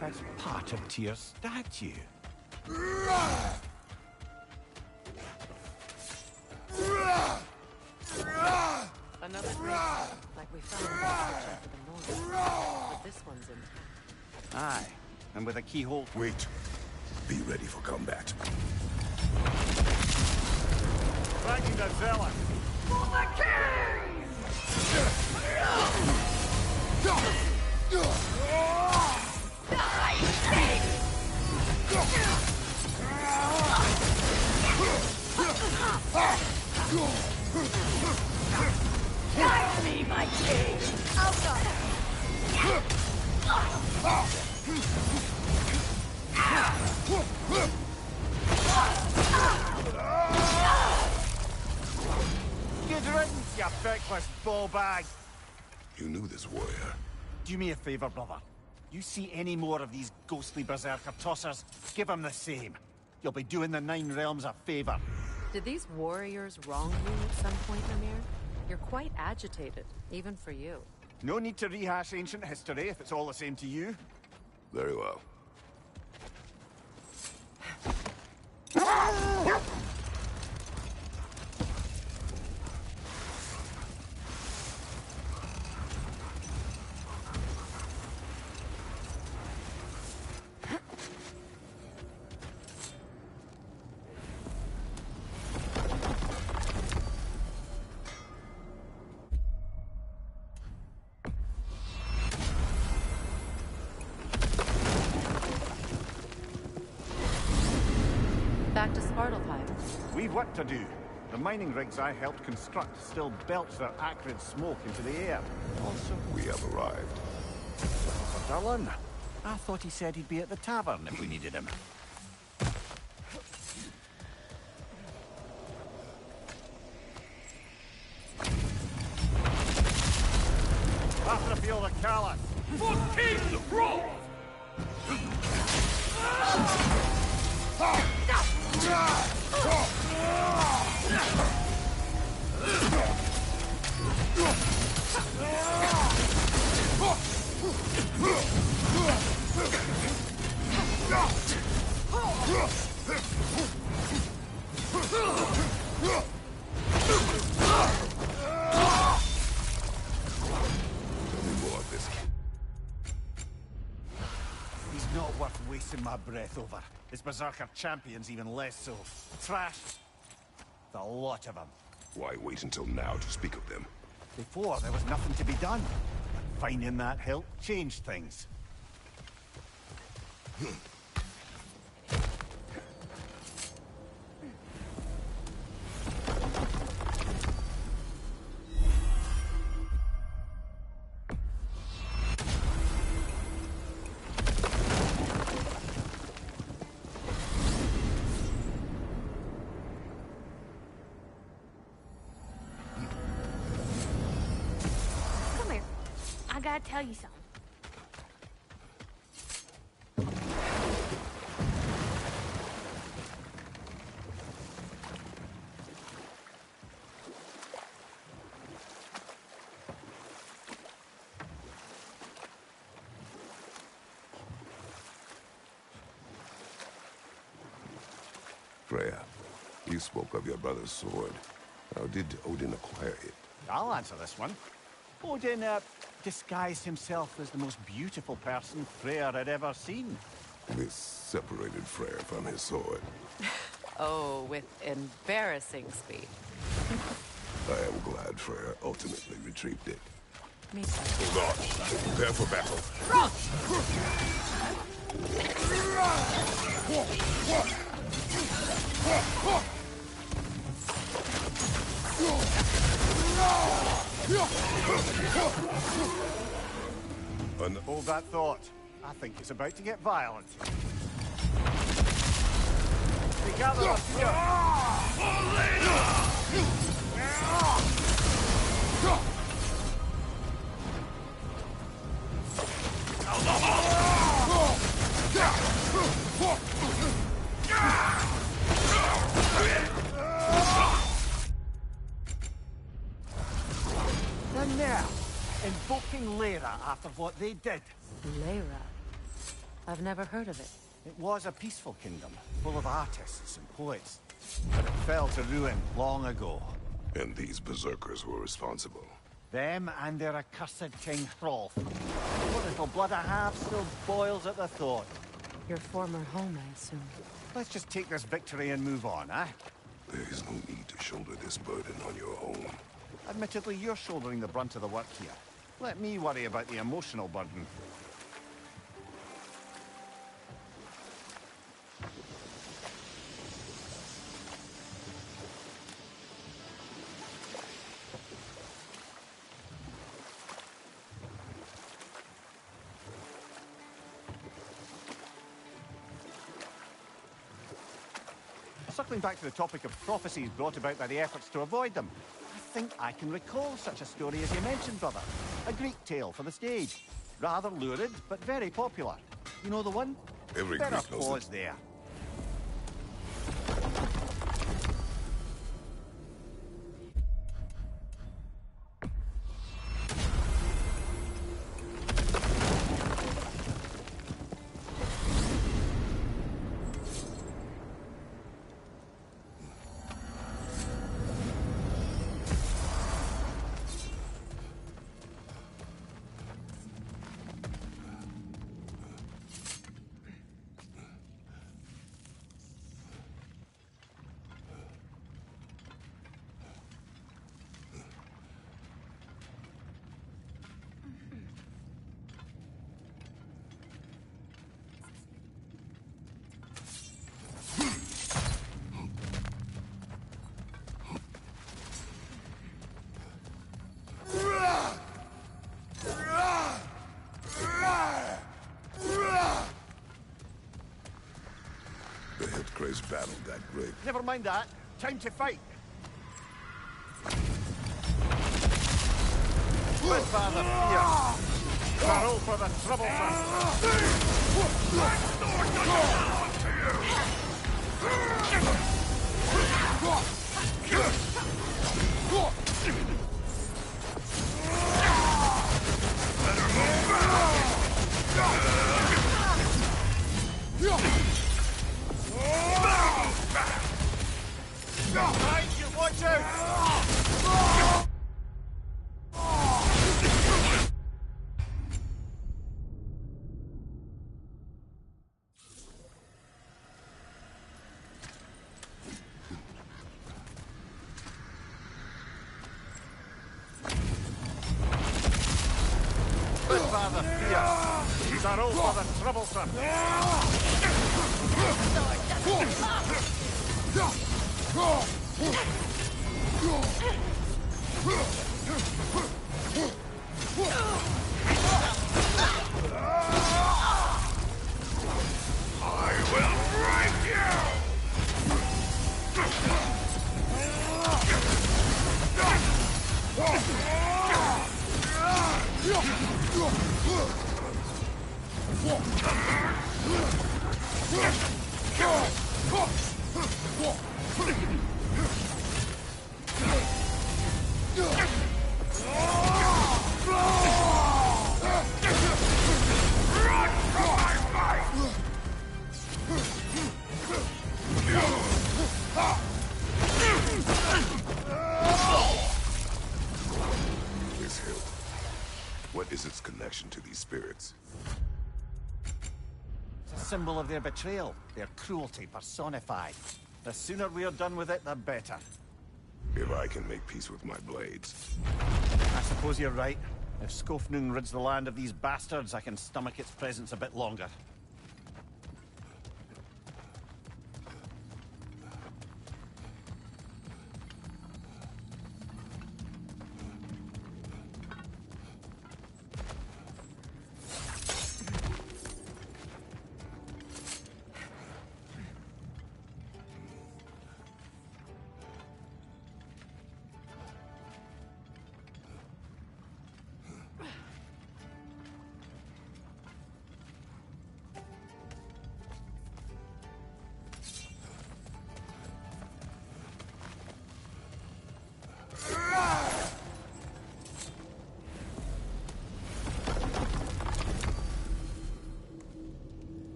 That's part of Tyr's statue. Another great like we found in the kitchen for the morning. But this one's intact. Aye, and with a keyhole. Wait. Be ready for combat. Dragging the zealot. For the king! Guide me, my king! Good riddance, you feckless ball bag. You knew this warrior. Do me a favor, brother. You see any more of these ghostly berserker tossers, give them the same. You'll be doing the Nine Realms a favor. Did these warriors wrong you at some point, Mimir? You're quite agitated, even for you. No need to rehash ancient history if it's all the same to you. Very well. Back to Svartalfheim. We've work to do. The mining rigs I helped construct still belch their acrid smoke into the air. Also, We have arrived. for Durlin. I thought he said he'd be at the tavern if we needed him. After the field of Callus. For King Rolf! He's not worth wasting my breath over. His Berserker champions even less so. Trash. The lot of them. Why wait until now to speak of them? Before, there was nothing to be done. But finding that help changed things. Come here. I gotta tell you something. Freya, You spoke of your brother's sword. How did Odin acquire it? I'll answer this one. Odin, disguised himself as the most beautiful person Freyr had ever seen. This separated Freyr from his sword. Oh, with embarrassing speed. I am glad Freyr ultimately retrieved it. Me too. Hold on. Prepare for battle. Hold that thought. I think it's about to get violent. Together, let's And now, invoking Lindara after what they did. Lindara. I've never heard of it. It was a peaceful kingdom, full of artists and poets. But it fell to ruin long ago. And these berserkers were responsible. Them and their accursed King Hrolf. What little blood I have still boils at the thought. Your former home, I assume. Let's just take this victory and move on, eh? There is no need to shoulder this burden on your own. Admittedly, you're shouldering the brunt of the work here. Let me worry about the emotional burden. Circling back to the topic of prophecies brought about by the efforts to avoid them, I think I can recall such a story as you mentioned, brother. A Greek tale for the stage. Rather lurid, but very popular. You know the one? Every Better Greek knows pause it. there. The Hitcrace battle that great. Never mind that. Time to fight. With father fear. Barrel for the troublesome. Right, you watch out! Good father, fear. These are all for the troublesome. I will break you! connection to these spirits? It's a symbol of their betrayal, their cruelty personified. The sooner we're done with it, the better. If I can make peace with my blades. I suppose you're right. If Skofnung rids the land of these bastards, I can stomach its presence a bit longer.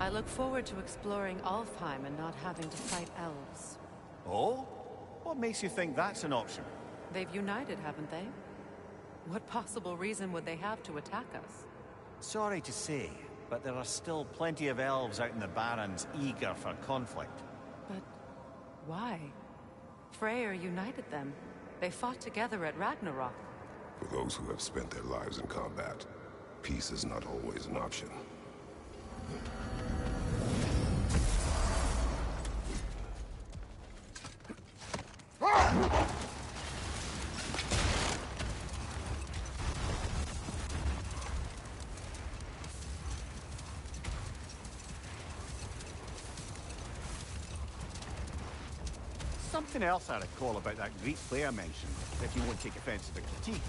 I look forward to exploring Alfheim and not having to fight elves. Oh? What makes you think that's an option? They've united, haven't they? What possible reason would they have to attack us? Sorry to say, but there are still plenty of elves out in the Barrens eager for conflict. But why? Freyr united them. They fought together at Ragnarok. For those who have spent their lives in combat, peace is not always an option. Something else I recall about that Greek play I mentioned, if you won't take offense to the critique.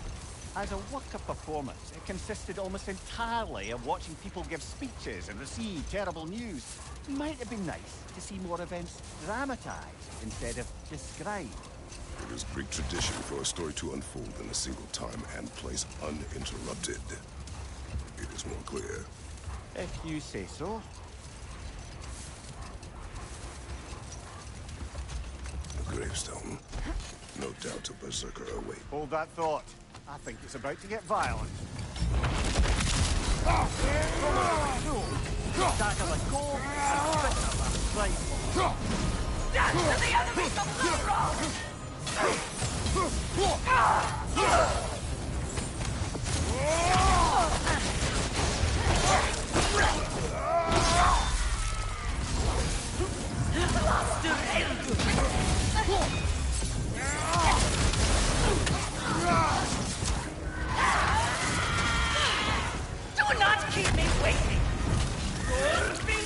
As a work-up performance, it consisted almost entirely of watching people give speeches and receive terrible news. It might have been nice to see more events dramatized instead of described. It is Greek tradition for a story to unfold in a single time and place uninterrupted. It is more clear. If you say so. A gravestone. No doubt a berserker awaits. Hold that thought. I think it's about to get violent. Dagger the goal, and bitter the strike. Dance to the enemies of Lindara! Do not keep me waiting! Be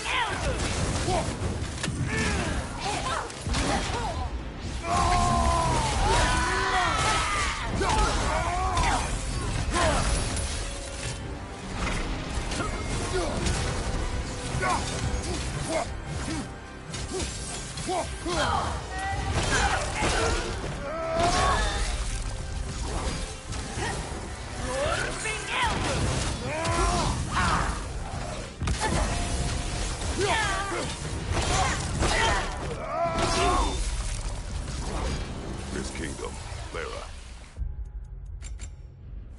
This kingdom, Lara.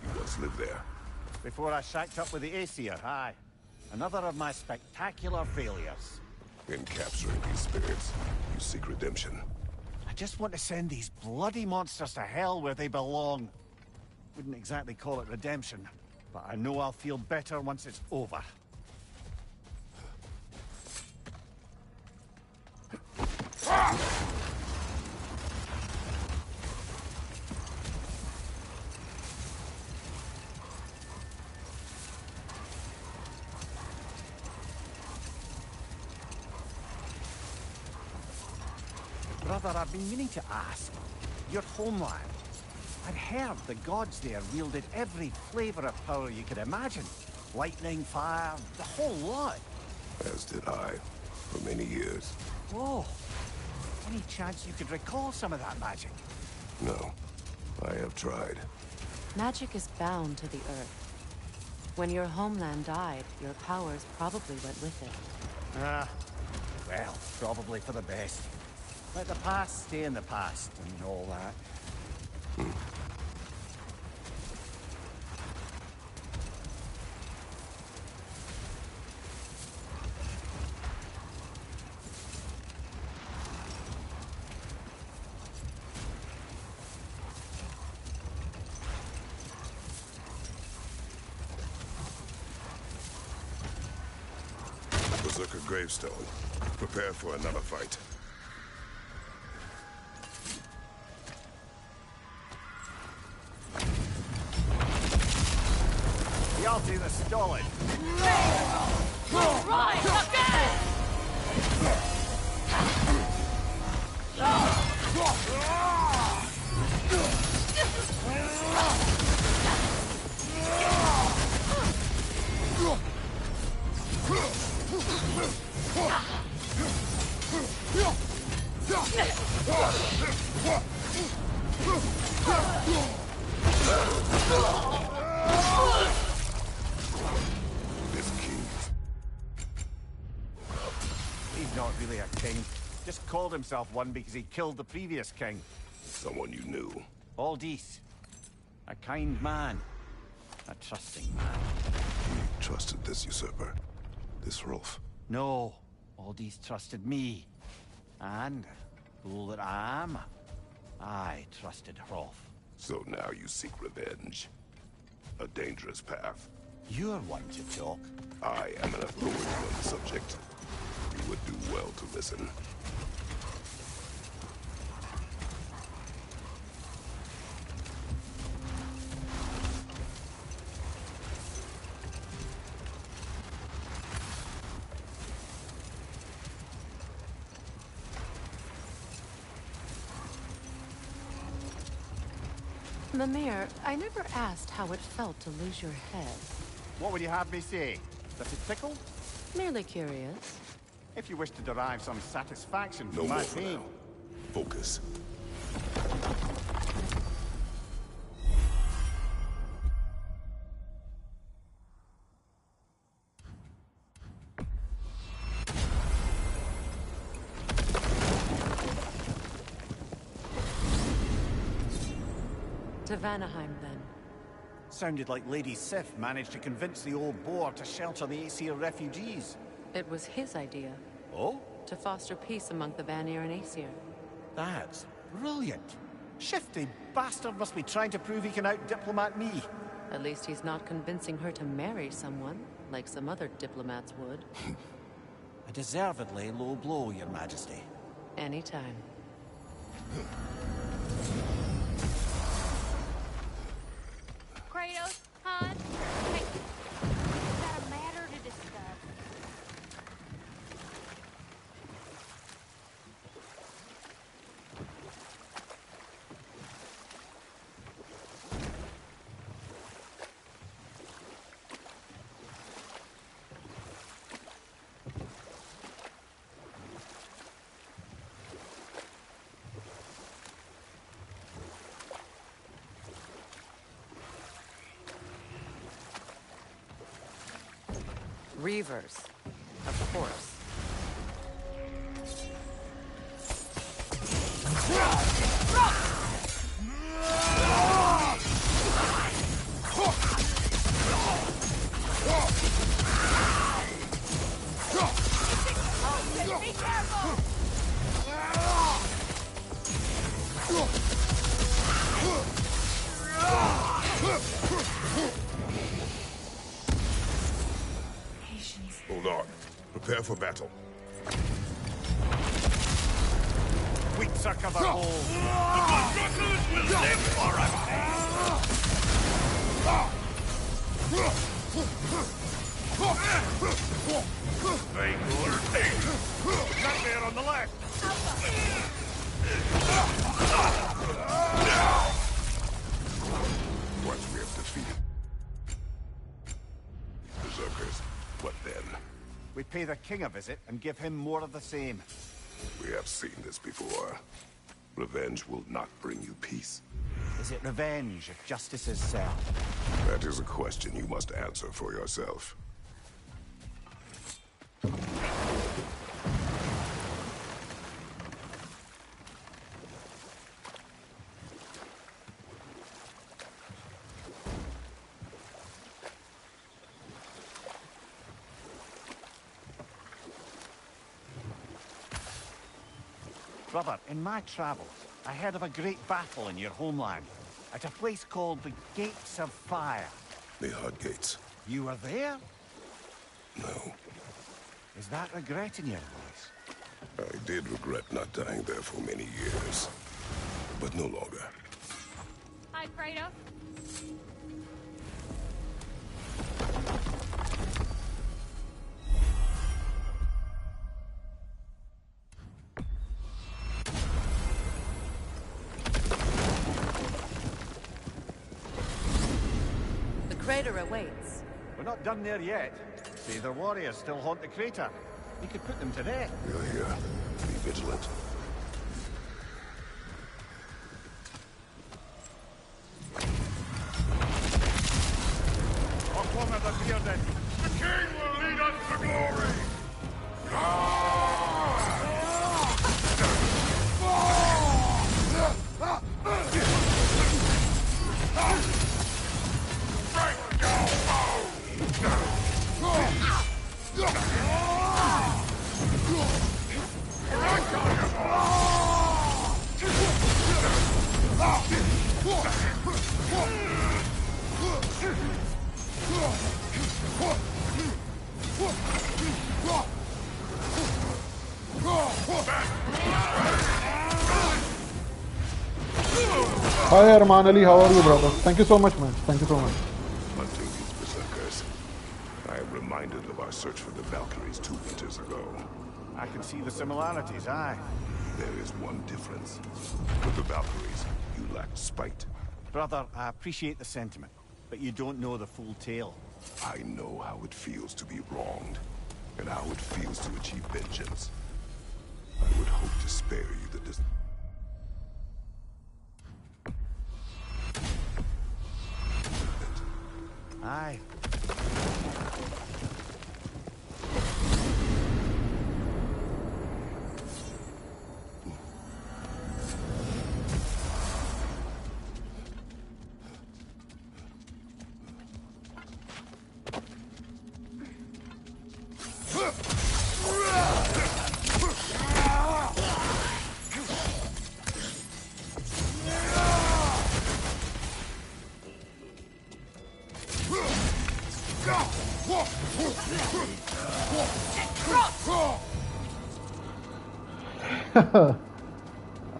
You once lived there. Before I shacked up with the Aesir, aye. Another of my spectacular failures. In capturing these spirits, you seek redemption. I just want to send these bloody monsters to hell where they belong. Wouldn't exactly call it redemption, but I know I'll feel better once it's over. Brother, I've been meaning to ask. Your homeland. I'd heard the gods there wielded every flavor of power you could imagine. Lightning, fire, the whole lot. As did I, for many years. Whoa. Any chance you could recall some of that magic? No, I have tried. Magic is bound to the earth. When your homeland died, your powers probably went with it. Ah, well, probably for the best. Let the past stay in the past and all that. Berserker gravestone. Prepare for another fight. The ulti that's stolen. Rise again! This king. He's not really a king. Just called himself one because he killed the previous king. Someone you knew. Aldis. A kind man. A trusting man. He trusted this usurper. This Rolf. No. Aldis trusted me. And, fool that I am, I trusted Rolf. So now you seek revenge. A dangerous path. You're one to talk. I am an authority on the subject. You would do well to listen. Mimir, I never asked how it felt to lose your head. What would you have me say? Does it tickle? Merely curious. If you wish to derive some satisfaction No from more my for pain. now. Focus. To Vanaheim, then. Sounded like Lady Sif managed to convince the old boar to shelter the Aesir refugees. It was his idea. Oh? To foster peace among the Vanir and Aesir. That's brilliant. Shifty bastard must be trying to prove he can out-diplomat me. At least he's not convincing her to marry someone, like some other diplomats would. A deservedly low blow, Your Majesty. Anytime. Kratos, Han, hey, we've got a matter to discuss. Reavers, of course. Be careful! Hold on. Prepare for battle. Weak sucker the hole. Berserkers will live forever! Very good. Right there on the left. Once we have defeated Berserkers, what then? We pay the king a visit and give him more of the same. We have seen this before. Revenge will not bring you peace. Is it revenge if justice is served? That is a question you must answer for yourself. Brother, in my travels, I heard of a great battle in your homeland, at a place called the Gates of Fire. The Hut Gates. You were there? No. Is that regret in your voice? I did regret not dying there for many years, but no longer. Hi, Kratos. The crater awaits. We're not done there yet. See, their warriors still haunt the crater. You could put them to death. You're here. Be vigilant. Off one of the bearded. The king will lead us to glory! Hi Arman Ali, how are you, brother? Thank you so much, man. Thank you so much. Hunting these berserkers. I am reminded of our search for the Valkyries 2 winters ago. I can see the similarities, aye. There is one difference. With the Valkyries, you lacked spite. Brother, I appreciate the sentiment, but you don't know the full tale. I know how it feels to be wronged, and how it feels to achieve vengeance. I would hope to spare you the Aye.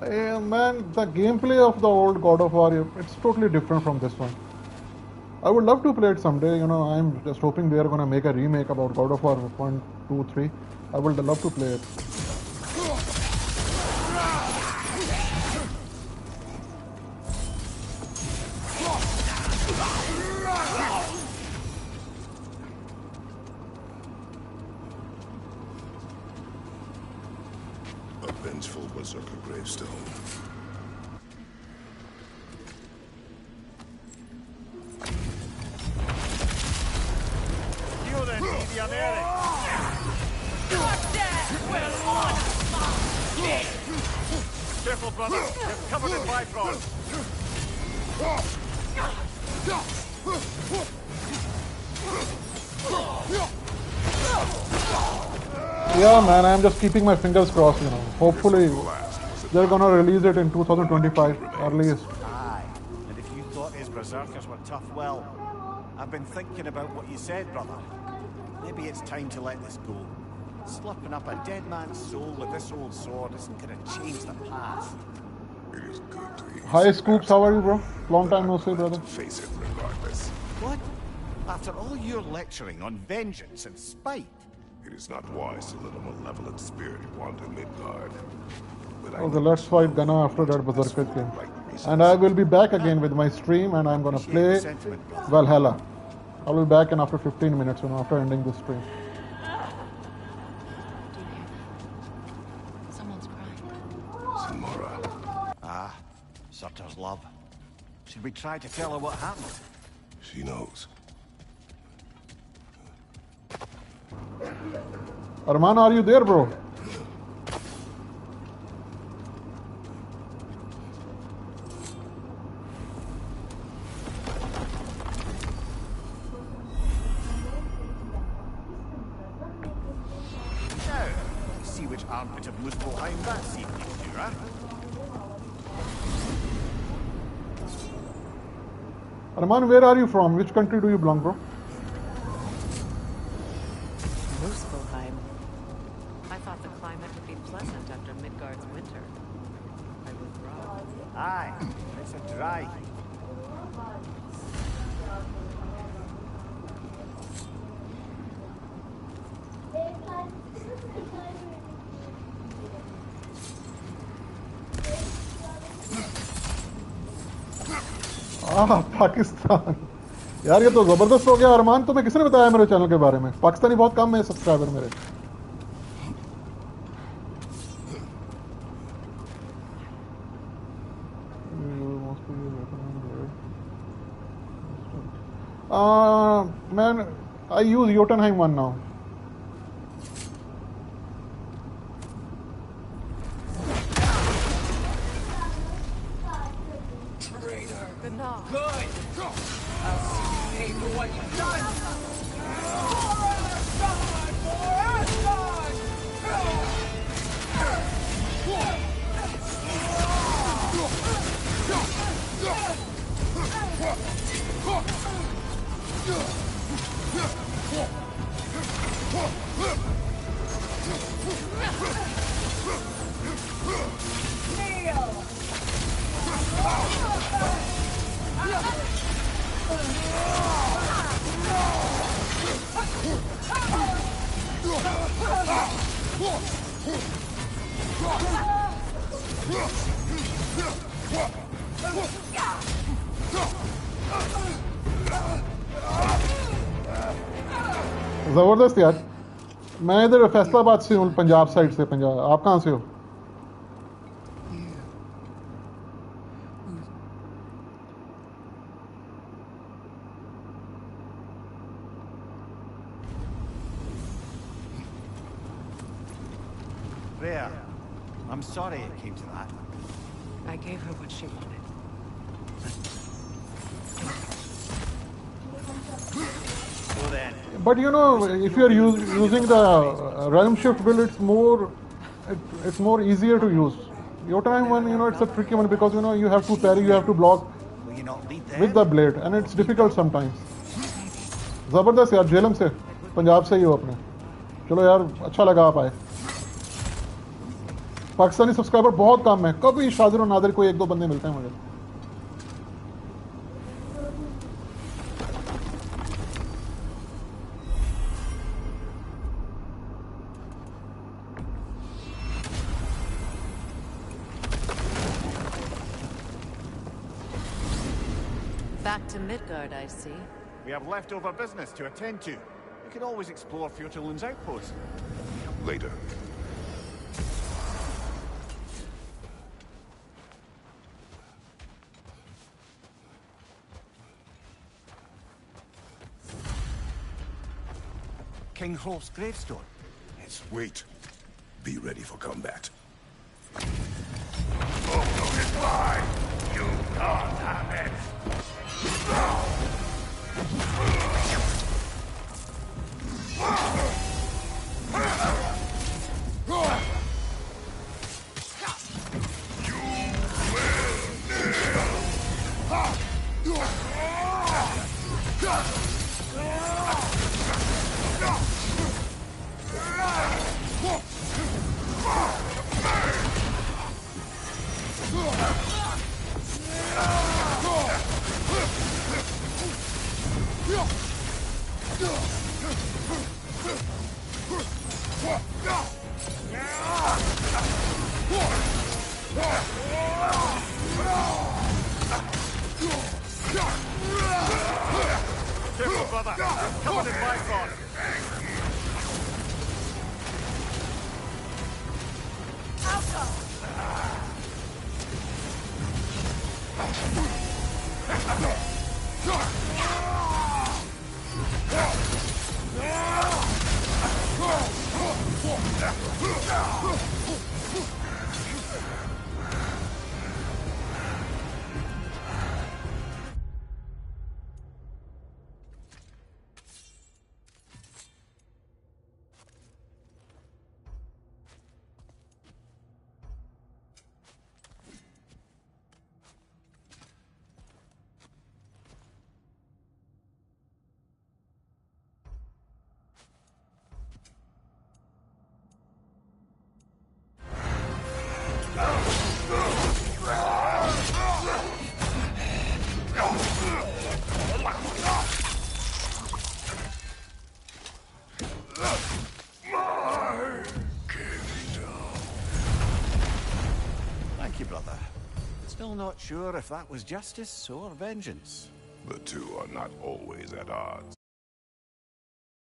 Yeah, man, the gameplay of the old God of War, it's totally different from this one. I would love to play it someday, you know. I'm just hoping they are gonna make a remake about God of War 1, 2, 3. I would love to play it. A vengeful berserker gravestone. You then, Media Mary. Careful, brother. You're covered in bifrost. Yeah, man, I'm just keeping my fingers crossed, you know. Hopefully, they're gonna release it in 2025, earliest. Aye. And if you thought his berserkers were tough, well, I've been thinking about what you said, brother. Maybe it's time to let this go. Slipping up a dead man's soul with this old sword isn't gonna change the past. It is good to hear. Hi, Scoops, how are you, bro? Long time no see, brother. Face it regardless. What? After all your lecturing on vengeance and spite? It is not wise to let a malevolent spirit wander Midgard. But Okay, let's fight Gunna after that Berserker game. And I will be back again with my stream, and I'm gonna play Valhalla. I'll be back in after 15 minutes, you know, after ending the stream. Do you hear that? Someone's crying. Samara. Ah, Surtur's love. Should we try to tell her what happened? She knows. Arman, are you there, bro? Now, see which armpit of Muspelheim that's evening to, huh? Arman, where are you from? Which country do you belong, bro? Muspelheim. I thought the climate would be pleasant after Midgard's winter. I was wrong. Aye, it's a dry. Pakistan यार ये तो जबरदस्त हो गया। अरमान तुम्हें किसने बताया मेरे चैनल के बारे में? पाकिस्तानी बहुत कम है सब्सक्राइबर मेरे। Man, I use Jotunheim one now. जबरदस्त यार। मैं इधर फैसलाबाद से हूँ, पंजाब साइड से। पंजाब, आप कहाँ से हो? Rhea, I'm sorry it came to that. I gave her what she wanted. So then, But you know, if you are using the realm shift build, it's more easier to use. Your time one, you know, it's a tricky one because you know you have to parry, you have to block will you not lead them? with the blade, and it's difficult sometimes. जबरदस्त यार। झेलम से, पंजाब से ही हो अपने। चलो यार, अच्छा लगा आप आए। पाकिस्तानी सब्सक्राइबर बहुत कम है, कभी शादिर और नादिर कोई एक दो बंदे मिलते हैं मुझे। Back to Midgard, I see. We have leftover business to attend to. We could always explore Fjordlund's outpost. Later. King Hrolf's gravestone. Let's wait. Be ready for combat. Goodbye! You can't have it! Careful, brother. Come on in my front. Thank you, brother. Still not sure if that was justice or vengeance. The two are not always at odds.